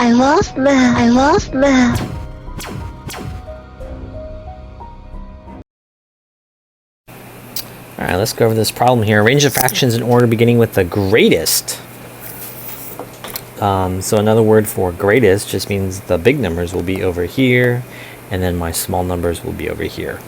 I love math. I love math. Alright, let's go over this problem here. Arrange the fractions in order beginning with the greatest. So another word for greatest just means the big numbers will be over here, and then my small numbers will be over here.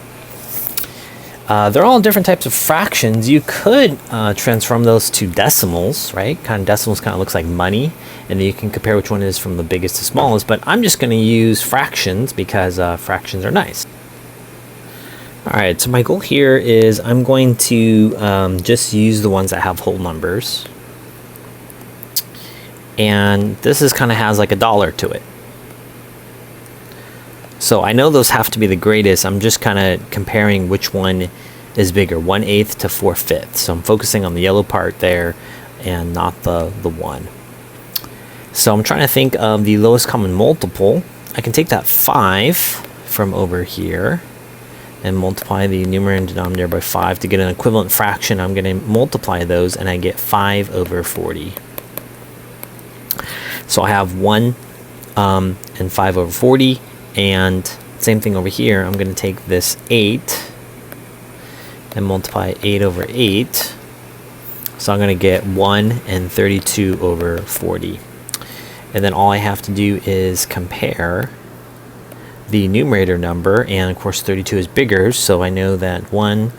They're all different types of fractions. You could transform those to decimals, right? Decimals kind of looks like money, and then you can compare which one is from the biggest to smallest, but I'm just going to use fractions because fractions are nice. Alright, so my goal here is I'm going to just use the ones that have whole numbers. And this is kind of has like $1 to it. So I know those have to be the greatest. I'm just kind of comparing which one is bigger, 1/8 to 4/5. So I'm focusing on the yellow part there and not the 1. So I'm trying to think of the lowest common multiple. I can take that 5 from over here and multiply the numerator and denominator by 5 to get an equivalent fraction. I'm going to multiply those and I get 5 over 40. So I have 1 and 5 over 40, and same thing over here. I'm going to take this 8 and multiply 8 over 8. So I'm going to get 1 and 32 over 40. And then all I have to do is compare the numerator number, and of course 32 is bigger, so I know that 1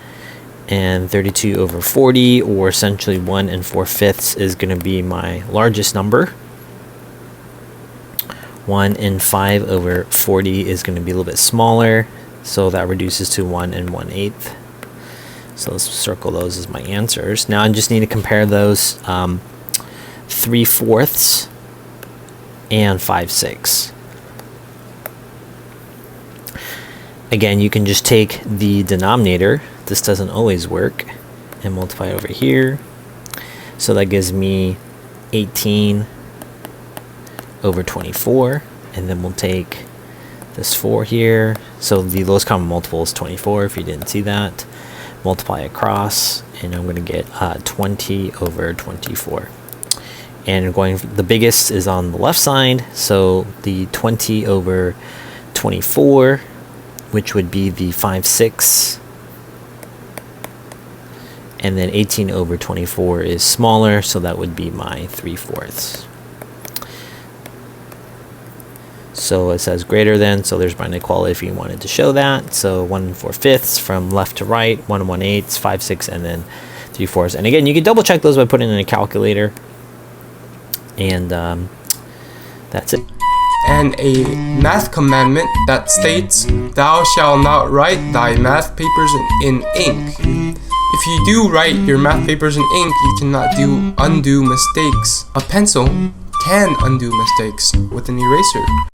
and 32 over 40, or essentially 1 and 4/5 is going to be my largest number. 1 and 5 over 40 is going to be a little bit smaller, so that reduces to 1 and 1/8. So let's circle those as my answers. Now I just need to compare those 3/4 and 5/6. Again, you can just take the denominator, this doesn't always work, and multiply over here. So that gives me 18 over 24, and then we'll take this 4 here. So the lowest common multiple is 24, if you didn't see that. Multiply across, and I'm going to get 20 over 24. And the biggest is on the left side, so the 20 over 24, which would be the 5/6, and then 18 over 24 is smaller, so that would be my 3/4. So it says greater than, so there's my inequality if you wanted to show that. So 1 and 4/5 from left to right, 1 and 1/8, 5/6, and then 3/4. And again, you can double check those by putting in a calculator. And that's it. And a math commandment that states, "Thou shalt not write thy math papers in ink." If you do write your math papers in ink, you cannot undo mistakes. A pencil can undo mistakes with an eraser.